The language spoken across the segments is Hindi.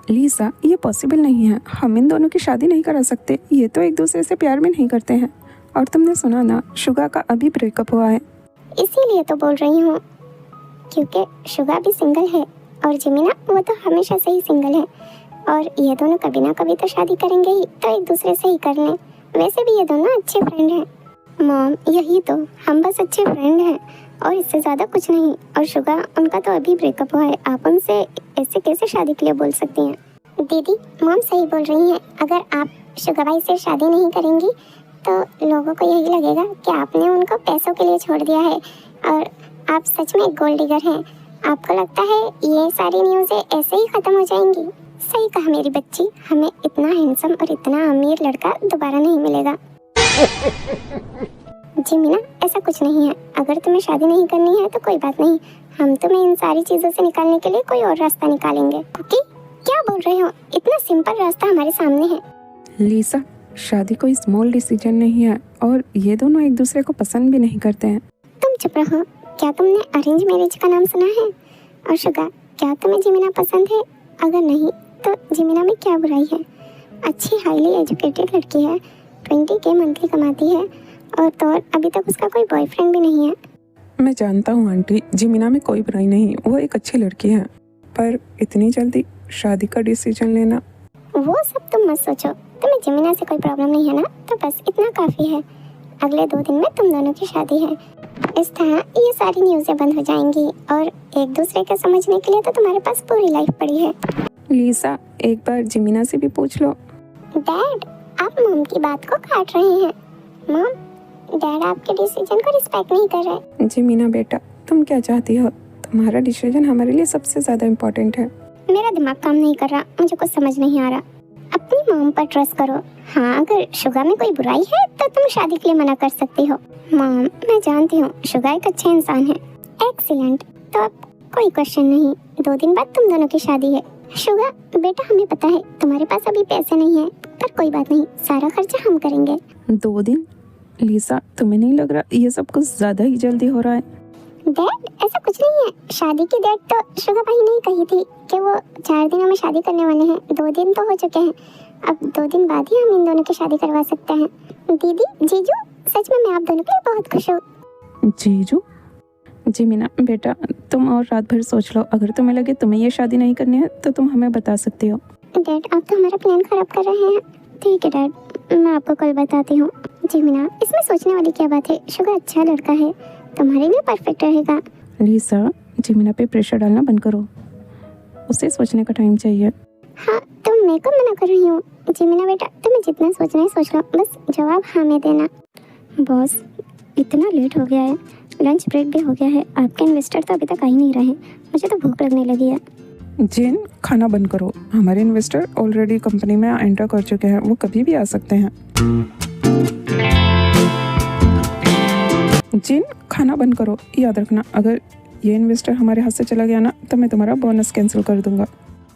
लीसा, ये पॉसिबल नहीं है। हम इन दोनों की शादी नहीं करा सकते। ये तो एक दूसरे से प्यार भी नहीं करते हैं। और तुमने सुना ना, शुगा का अभी ब्रेकअप हुआ है। इसीलिए तो बोल रही हूँ, क्योंकि शुगा भी सिंगल है और जिमिना वो तो हमेशा से ही सिंगल है। और ये दोनों कभी ना कभी तो शादी करेंगे ही, तो एक दूसरे से ही कर लें। वैसे भी ये दोनों अच्छे फ्रेंड हैं। मॉम, यही तो, हम बस अच्छे फ्रेंड हैं और इससे ज़्यादा कुछ नहीं। और शुगा, उनका तो अभी ब्रेकअप हुआ है, आप उनसे ऐसे कैसे शादी के लिए बोल सकती हैं? दीदी, मॉम सही बोल रही हैं। अगर आप शुगा भाई से शादी नहीं करेंगी तो लोगों को यही लगेगा कि आपने उनको पैसों के लिए छोड़ दिया है और आप सच में एक गोल्ड डिगर हैं। आपको लगता है ये सारी न्यूज़ें ऐसे ही ख़त्म हो जाएंगी? सही कहा मेरी बच्ची, हमें इतना हैंडसम और इतना अमीर लड़का दोबारा नहीं मिलेगा। जी मीना, ऐसा कुछ नहीं है। अगर तुम्हें शादी नहीं करनी है तो कोई बात नहीं, हम तुम्हें इन सारी चीज़ों से निकालने के लिए कोई और रास्ता निकालेंगे। ओके? क्या बोल रहे हो? इतना सिंपल रास्ता हमारे सामने है। लीसा, शादी कोई स्मॉल डिसीजन नहीं है और ये दोनों एक दूसरे को पसंद भी नहीं करते हैं। तुम चुप रहो। क्या तुमने अरेंज मैरिज का नाम सुना है? और शुगा, क्या तुम्हें जिमिना पसंद है? अगर नहीं तो जिमिना में क्या बुराई है? अच्छी हाईली एजुकेटेड लड़की है, 20K मंथली कमाती है और तो और अभी तक उसका कोई बॉयफ्रेंड भी नहीं है। मैं जानता हूँ आंटी, जिमिना में कोई बुराई नहीं, वो एक अच्छी लड़की है। पर इतनी जल्दी शादी का डिसीजन लेना। वो सब तुम मत सोचो। तुम्हें जिमिना से कोई प्रॉब्लम नहीं है ना, तो बस इतना काफ़ी है। अगले 2 दिन में तुम दोनों की शादी है। इस तरह ये सारी न्यूज़ें बंद हो जाएंगी और एक दूसरे को समझने के लिए तो तुम्हारे पास पूरी लाइफ पड़ी है। लीसा, एक बार जिमिना से भी पूछ लो। डैड, आप मॉम की बात को काट रहे हैं। मॉम, डैड आपके डिसीजन को रिस्पेक्ट नहीं कर रहे। जिमिना बेटा, तुम क्या चाहती हो? तुम्हारा डिसीजन हमारे लिए सबसे ज़्यादा इम्पोर्टेंट है। मेरा दिमाग काम नहीं कर रहा, मुझे कुछ समझ नहीं आ रहा। अपनी मॉम पर ट्रस्ट करो। हाँ, अगर शुगा में कोई बुराई है तो तुम शादी के लिए मना कर सकती हो। मॉम, मैं जानती हूँ शुगा एक अच्छे इंसान है। एक्सीलेंट, तो अब कोई क्वेश्चन नहीं। 2 दिन बाद तुम दोनों की शादी है। शुगा बेटा, हमें पता है तुम्हारे पास अभी पैसे नहीं है, पर कोई बात नहीं, सारा खर्चा हम करेंगे। 2 दिन? लीसा, तुम्हें नहीं लग रहा ये सब कुछ ज़्यादा ही जल्दी हो रहा है? डैड, ऐसा कुछ नहीं है। शादी की डेट तो शुगा भाई ने कही थी कि वो 4 दिनों में शादी करने वाले हैं। 2 दिन तो हो चुके हैं, अब 2 दिन बाद ही हम इन दोनों की शादी करवा सकते हैं। दीदी, जीजू, सच में मैं आप दोनों के लिए बहुत खुश हूँ। जीजू? जिमिना बेटा, तुम और रात भर सोच लो। अगर तुम्हें लगे तुम्हें ये शादी नहीं करनी है तो तुम हमें बता सकती हो। डैड, आप तो हमारा प्लान खराब कर रहे हैं। ठीक है डैड, मैं आपको कल बताती हूँ। जिमिना, इसमें सोचने वाली क्या बात है? शुगा अच्छा लड़का है, तुम्हारे लिए परफेक्ट रहेगा। लीसा, जिमिना पे प्रेशर डालना बंद करो, उसे सोचने का टाइम चाहिए। हाँ, तुम मेरे को मना कर रही हो? जिमिना बेटा, तुम्हें जितना सोचना है सोच लो, बस जवाब हाँ में देना। बॉस, इतना लेट हो गया है, लंच ब्रेक भी हो गया है, आपके इन्वेस्टर तो अभी तक आ ही नहीं रहे। मुझे तो भूख लगने लगी है। जिन, खाना बंद करो। हमारे इन्वेस्टर ऑलरेडी कंपनी में एंटर कर चुके हैं, वो कभी भी आ सकते हैं। जिन, खाना बंद करो। याद रखना, अगर ये इन्वेस्टर हमारे हाथ से चला गया ना तो मैं तुम्हारा बोनस कैंसिल कर दूंगा।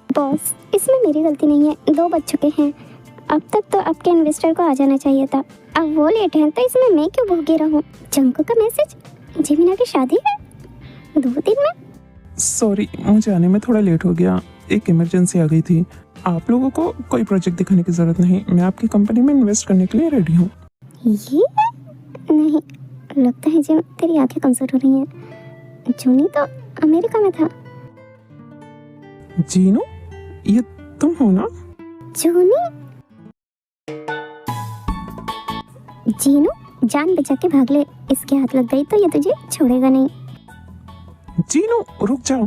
बॉस, इसमें मेरी गलती नहीं है, 2 बज चुके हैं। अब तक तो आपके इन्वेस्टर को आ जाना चाहिए था, अब वो लेट हैं तो इसमें मैं क्यों भूखी रहूं? जंकू का मैसेज, जिमिना की शादी है 2 दिन में। सॉरी, मुझे आने में थोड़ा लेट हो गया, एक इमरजेंसी आ गई थी। आप लोगों को कोई प्रोजेक्ट दिखाने की ज़रूरत नहीं, मैं आपकी कंपनी में इन्वेस्ट करने के लिए रेडी हूँ। ये नहीं, लगता है जिम तेरी आंखें कमजोर हो रही हैं। जूनी तो अमेरिका में था। जीनू, ये तुम हो ना? जूनी? जीनू, जान बचा के भाग ले, इसके हाथ लग गई तो ये तुझे छोड़ेगा नहीं। जीनू, रुक जाओ,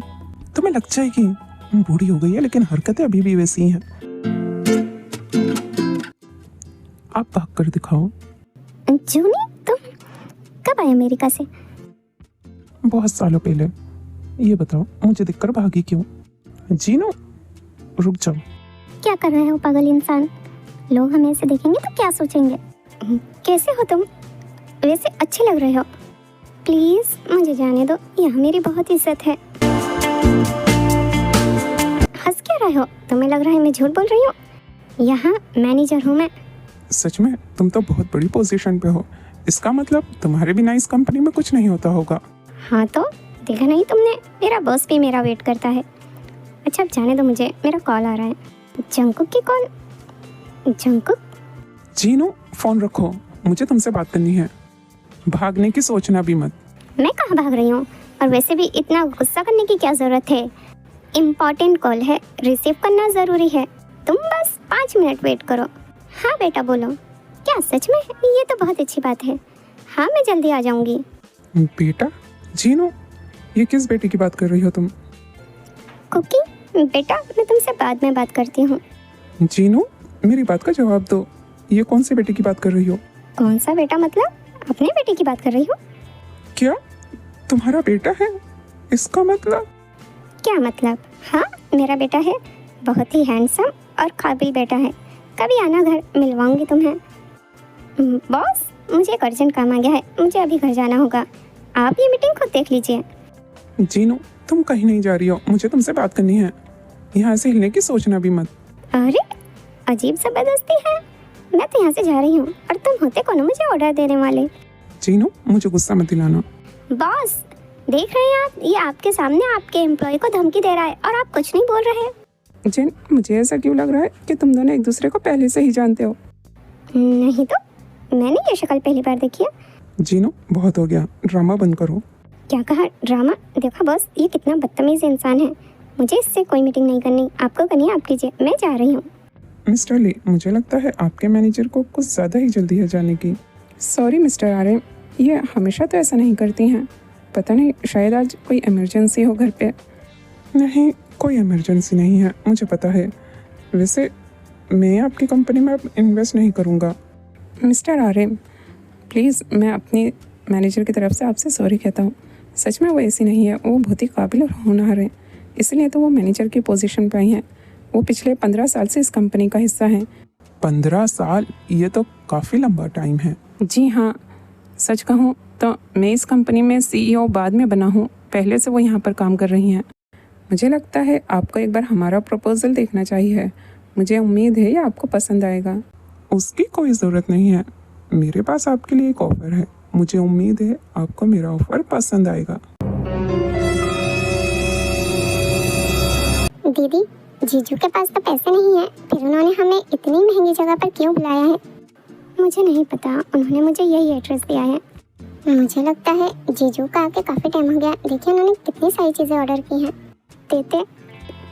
तुम्हें लग जाएगी, बूढ़ी हो गई है लेकिन हरकतें अभी भी वैसी हैं। आप भाग कर दिखाओ। जूनी, तुम कब आए अमेरिका से? बहुत सालों पहले। ये बताओ, मुझे देखकर भागी क्यों? जीनू, रुक जाओ। क्या कर रहे हो पागल इंसान? लोग हमें ऐसे देखेंगे तो क्या सोचेंगे? कैसे हो तुम? वैसे अच्छे लग रहे हो। प्लीज मुझे जाने दो, यहाँ मेरी बहुत इज्जत है। हंस क्या रहे हो? तुम्हें लग रहा है मैं झूठ बोल रही हूँ? यहाँ मैनेजर हूँ मैं। सच में तुम तो बहुत बड़ी पोजीशन पे हो, इसका मतलब तुम्हारे बिना इस कंपनी में कुछ नहीं होता होगा। हाँ तो देखा नहीं तुमने, मेरा बॉस भी मेरा वेट करता है। अच्छा, अब जाने दो मुझे, मेरा कॉल आ रहा है। जंकुक की कॉल? जंकुक? जीनू, फोन रखो, मुझे तुमसे बात करनी है। भागने की सोचना भी मत। मैं कहाँ भाग रही हूँ? और वैसे भी इतना गुस्सा करने की क्या ज़रूरत है? इम्पॉर्टेंट कॉल है, रिसीव करना ज़रूरी है। तुम बस 5 मिनट वेट करो। हाँ बेटा बोलो। क्या सच में? ये तो बहुत अच्छी बात है। हाँ मैं जल्दी आ जाऊँगी। बेटा? जीनू, ये किस बेटे की बात कर रही हो तुम? कुकी बेटा, मैं तुमसे बाद में बात करती हूँ। जीनू, मेरी बात का जवाब दो। ये कौन से बेटे की बात कर रही हो? कौन सा बेटा मतलब? अपने बेटे की बात कर रही हो? क्या तुम्हारा बेटा है? इसका मतलब? क्या मतलब? हाँ मेरा बेटा है, बहुत ही हैंडसम और काबिल बेटा है। कभी आना घर, मिलवाऊंगी तुम्हें। बॉस, मुझे एक अर्जेंट काम आ गया है, मुझे अभी घर जाना होगा। आप ये मीटिंग खुद देख लीजिए। जीनू, तुम कहीं नहीं जा रही हो, मुझे तुमसे बात करनी है। यहाँ से हिलने की सोचना भी मत। अरे अजीब जबरदस्ती है। मैं तो यहाँ से जा रही हूँ और तुम होते कौन हो मुझे ऑर्डर देने वाले? जीनू, मुझे गुस्सा मत दिलाना। बॉस देख रहे हैं आप, ये आपके सामने आपके एम्प्लॉय को धमकी दे रहा है और आप कुछ नहीं बोल रहे। जिन, मुझे ऐसा क्यों लग रहा है कि तुम दोनों एक दूसरे को पहले से ही जानते हो? नहीं तो, मैंने ये शक्ल पहली बार देखी है। जीनू, बहुत हो गया, ड्रामा बंद करो। क्या कहा? ड्रामा? देखा बॉस, ये कितना बदतमीज इंसान है। मुझे इससे कोई मीटिंग नहीं करनी। आपको करनी है आप कीजिए, मैं जा रही हूँ। मिस्टर ली, मुझे लगता है आपके मैनेजर को कुछ ज़्यादा ही जल्दी है जाने की। सॉरी मिस्टर आर्यन, ये हमेशा तो ऐसा नहीं करती हैं। पता नहीं, शायद आज कोई इमरजेंसी हो घर पे। नहीं, कोई इमरजेंसी नहीं है, मुझे पता है। वैसे मैं आपकी कंपनी में अब इन्वेस्ट नहीं करूँगा। मिस्टर आर्यन, प्लीज़, मैं अपनी मैनेजर की तरफ से आपसे सॉरी कहता हूँ। सच में वो ऐसी नहीं है, वो बहुत ही काबिल और होनहार है, इसलिए तो वो मैनेजर की पोजीशन पे आई हैं। वो पिछले 15 साल से इस कंपनी का हिस्सा हैं। 15 साल? ये तो काफ़ी लंबा टाइम है। जी हाँ, सच कहूँ तो मैं इस कंपनी में CEO बाद में बना हूँ, पहले से वो यहाँ पर काम कर रही हैं। मुझे लगता है आपको एक बार हमारा प्रपोजल देखना चाहिए। मुझे उम्मीद है ये आपको पसंद आएगा। उसकी कोई ज़रूरत नहीं है, मेरे पास आपके लिए एक ऑफ़र है। मुझे उम्मीद है आपको मेरा ऑफ़र पसंद आएगा। दीदी, जीजू के पास तो पैसे नहीं है, फिर उन्होंने हमें इतनी महंगी जगह पर क्यों बुलाया है? मुझे नहीं पता, उन्होंने मुझे यही एड्रेस दिया है। मुझे लगता है जीजू का आके काफ़ी टाइम हो गया। देखिए उन्होंने कितनी सारी चीज़ें ऑर्डर की हैं। देते,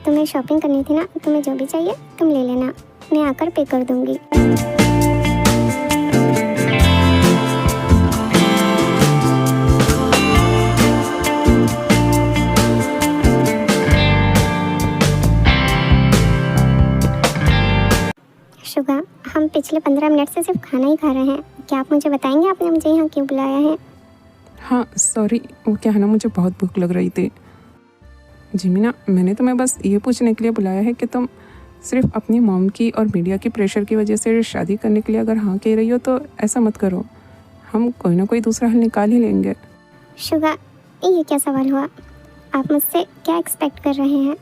तुम्हें शॉपिंग करनी थी ना, तुम्हें जो भी चाहिए तुम ले लेना, मैं आकर पे कर दूँगी। शुगा, हम पिछले 15 मिनट से सिर्फ खाना ही खा रहे हैं। क्या आप मुझे बताएंगे आपने मुझे यहाँ क्यों बुलाया है? हाँ सॉरी, वो क्या है ना, मुझे बहुत भूख लग रही थी। जिमिना, मैंने तुम्हें बस ये पूछने के लिए बुलाया है कि तुम सिर्फ अपनी मॉम की और मीडिया की प्रेशर की वजह से शादी करने के लिए अगर हाँ कह रही हो तो ऐसा मत करो। हम कोई ना कोई दूसरा हल निकाल ही लेंगे। शुगा, ये क्या सवाल हुआ? आप मुझसे क्या एक्सपेक्ट कर रहे हैं?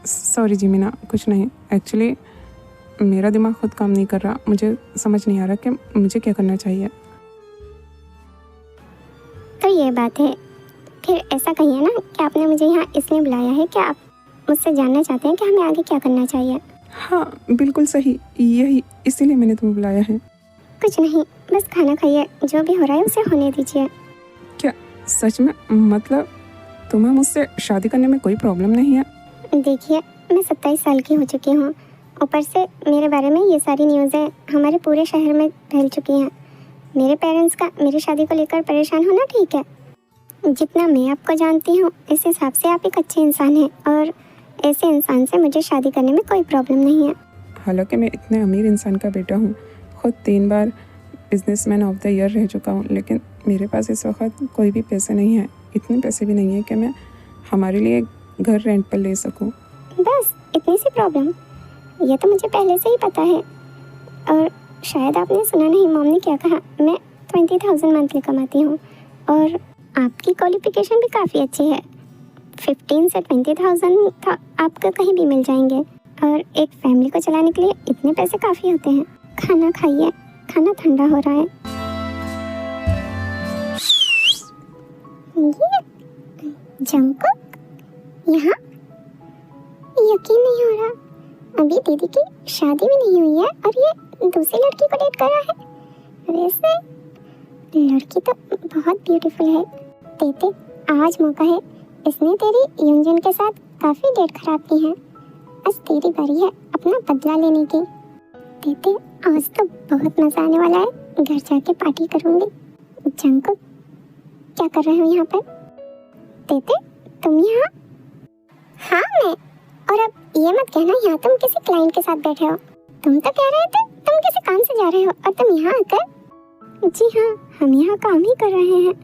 सॉरी जिमिना, कुछ नहीं। एक्चुअली मेरा दिमाग खुद काम नहीं कर रहा, मुझे समझ नहीं आ रहा कि मुझे क्या करना चाहिए। तो ये बात है, फिर ऐसा कहिए ना कि आपने मुझे यहाँ इसलिए बुलाया है कि आप मुझसे जानना चाहते हैं कि हमें आगे क्या करना चाहिए। हाँ बिल्कुल सही, यही इसीलिए मैंने तुम्हें बुलाया है। कुछ नहीं, बस खाना खाइए, जो भी हो रहा है उसे होने दीजिए। क्या सच में? मतलब तुम्हें मुझसे शादी करने में कोई प्रॉब्लम नहीं है? देखिए, मैं 27 साल की हो चुकी हूँ। ऊपर से मेरे बारे में ये सारी न्यूज़ें हमारे पूरे शहर में फैल चुकी हैं। मेरे पेरेंट्स का मेरी शादी को लेकर परेशान होना ठीक है। जितना मैं आपको जानती हूँ इस हिसाब से आप एक अच्छे इंसान हैं और ऐसे इंसान से मुझे शादी करने में कोई प्रॉब्लम नहीं है। हालांकि मैं इतने अमीर इंसान का बेटा हूँ, खुद 3 बार बिजनेसमैन ऑफ द ईयर रह चुका हूँ, लेकिन मेरे पास इस वक्त कोई भी पैसे नहीं है। इतने पैसे भी नहीं है कि मैं हमारे लिए घर रेंट पर ले सकूँ। बस इतनी सी प्रॉब्लम? ये तो मुझे पहले से ही पता है। और शायद आपने सुना नहीं, मॉम ने क्या कहा, मैं 20,000 मंथली कमाती हूँ और आपकी क्वालिफिकेशन भी काफ़ी अच्छी है। 15 से 20,000 आपको कहीं भी मिल जाएंगे और एक फैमिली को चलाने के लिए इतने पैसे काफ़ी होते हैं। खाना खाइए, खाना ठंडा हो रहा है। ये जंकुक यहाँ यकीन नहीं हो रहा, अभी दीदी की शादी भी नहीं हुई है और ये दूसरी लड़की को डेट कर रहा है। वैसे लड़की तो बहुत ब्यूटीफुल है। तेते, आज मौका है, इसने तेरी युंजन के साथ काफी डेट खराब की है। आज तेरी बारी है अपना बदला लेने की। तेते, आज तो बहुत मजा आने वाला है, घर जाके पार्टी करूंगी। जंकुक, क्या कर रहे हो यहाँ पर? तेते, तुम यहाँ? हाँ मैं। और अब ये मत कहना यहाँ तुम किसी क्लाइंट के साथ बैठे हो। तुम तो कह रहे थे तुम किसी काम से जा रहे हो और तुम यहाँ आकर। जी हाँ, हम यहाँ काम ही कर रहे हैं।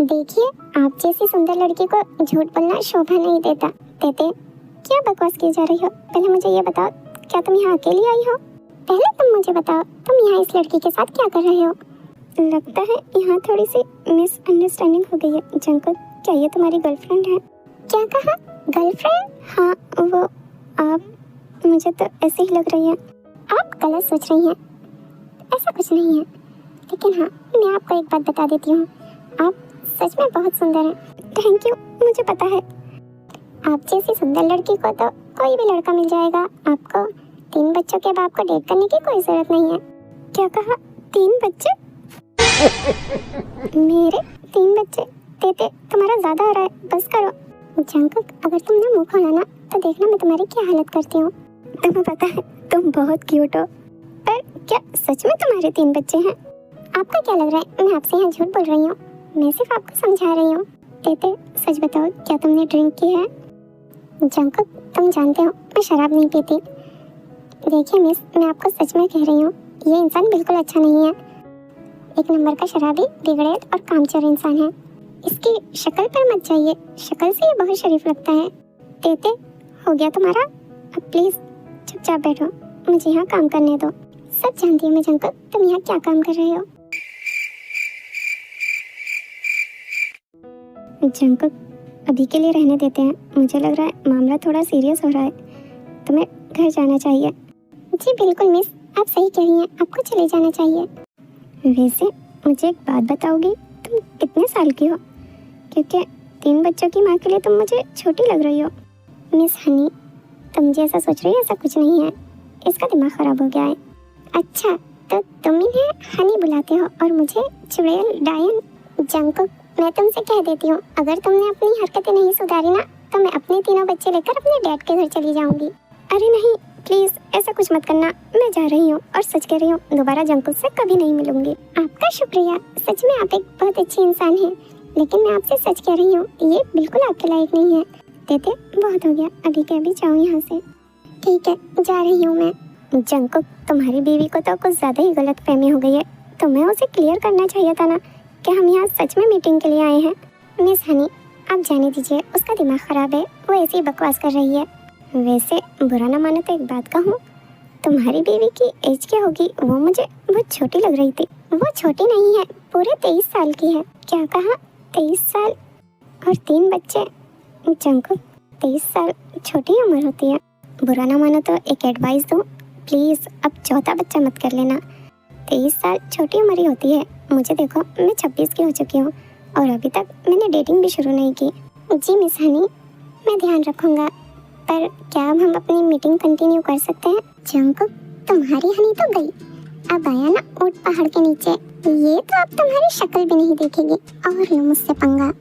देखिए, आप जैसी सुंदर लड़की को झूठ बोलना शोभा नहीं देता। तेते, क्या बकवास की जा रही हो? पहले मुझे ये बताओ, क्या तुम यहाँ अकेली आई हो? पहले तुम मुझे बताओ, तुम यहाँ इस लड़की के साथ क्या कर रहे हो? लगता है यहाँ थोड़ी सी मिसअंडरस्टैंडिंग हो गई है। जंकुक, क्या ये तुम्हारी गर्लफ्रेंड है? क्या कहा? गर्लफ्रेंड? हाँ, वो आप, मुझे तो ऐसे ही लग रही है। आप गलत सोच रही हैं, ऐसा कुछ नहीं है। लेकिन हाँ, मैं आपको एक बात बता देती हूँ, आप सच में बहुत सुंदर हैं। थैंक यू, मुझे पता है। आप जैसी सुंदर लड़की को तो कोई भी लड़का मिल जाएगा। आपको 3 बच्चों के बाप को डेट करने की कोई जरूरत नहीं है। क्या कहा? 3 बच्चे? मेरे 3 बच्चे? तेते, तुम्हारा ज्यादा हो रहा है, बस करो। जंकुक, अगर तुमने मुंह खोला ना तो देखना मैं तुम्हारी क्या हालत करती हूँ। तुम्हें पता है तुम बहुत क्यूट हो, पर क्या सच में तुम्हारे 3 बच्चे हैं? आपको क्या लग रहा है मैं आपसे यहाँ झूठ बोल रही हूँ? मैं सिर्फ आपको समझा रही हूँ। तेते, सच बताओ, क्या तुमने ड्रिंक की है? जंकुक, तुम जानते हो मैं शराब नहीं पीती। देखिए मिस, मैं आपको सच में कह रही हूँ, ये इंसान बिल्कुल अच्छा नहीं है। एक नंबर का शराबी, बिगड़ेल और कामचोर इंसान है। इसकी शक्ल पर मत जाइए, शक्ल से ये बहुत शरीफ लगता है। तेते, हो गया तुम्हारा? अब प्लीज चुपचाप बैठो, मुझे यहाँ काम करने दो। सब जानती हूँ मैं जंकुक, तुम यहाँ क्या काम कर रहे हो। जंकुक, अभी के लिए रहने देते हैं। मुझे लग रहा है मामला थोड़ा सीरियस हो रहा है, तुम्हें घर जाना चाहिए। जी बिल्कुल मिस, आप सही कह रही हैं, आपको चले जाना चाहिए। वैसे मुझे एक बात बताओगी, तुम कितने साल की हो? क्योंकि 3 बच्चों की माँ के लिए तुम मुझे छोटी लग रही हो। मिस हनी, तुम जैसा सोच रही हो ऐसा कुछ नहीं है, इसका दिमाग खराब हो गया है। अच्छा, तो तुम इन्हें हनी बुलाते हो और मुझे चुड़ैल डायन। जंकुक, मैं तुमसे कह देती हूँ, अगर तुमने अपनी हरकतें नहीं सुधारी ना तो मैं अपने 3 बच्चे लेकर अपने डैड के घर चली जाऊंगी। अरे नहीं, प्लीज ऐसा कुछ मत करना, मैं जा रही हूँ और सच कह रही हूँ, दोबारा जंकुक से कभी नहीं मिलूंगी। आपका शुक्रिया, सच में आप एक बहुत अच्छी इंसान हैं, लेकिन मैं आपसे सच कह रही हूँ, ये बिल्कुल आपके लायक नहीं है। तेते, बहुत हो गया, अभी के अभी जाओ यहाँ से। ठीक है, जा रही हूँ मैं। जंकुक, तुम्हारी बीवी को तो कुछ ज्यादा ही गलत फहमी हो गई है, तुम्हें उसे क्लियर करना चाहिए था ना कि हम यहाँ सच में मीटिंग के लिए आए हैं। मिस हनी, आप जाने दीजिए, उसका दिमाग खराब है, वो ऐसी बकवास कर रही है। वैसे बुरा ना मानो तो एक बात कहूँ, तुम्हारी बीवी की एज क्या होगी? वो मुझे बहुत छोटी लग रही थी। वो छोटी नहीं है, पूरे 23 साल की है। क्या कहा? 23 साल और 3 बच्चे? जंकुक, 23 साल छोटी उम्र होती है। बुरा ना मानो तो एक एडवाइस दूँ, प्लीज़ अब 4था बच्चा मत कर लेना। 23 साल छोटी उम्र ही होती है। मुझे देखो, मैं 26 की हो चुकी हूँ और अभी तक मैंने डेटिंग भी शुरू नहीं की। जी मिस हनी, मैं ध्यान रखूँगा, पर क्या अब हम अपनी मीटिंग कंटिन्यू कर सकते हैं? जंकुक, तुम्हारी हनी तो गई, अब आया ना ऊंट पहाड़ के नीचे, ये तो अब तुम्हारी शक्ल भी नहीं देखेगी और लो मुझसे पंगा।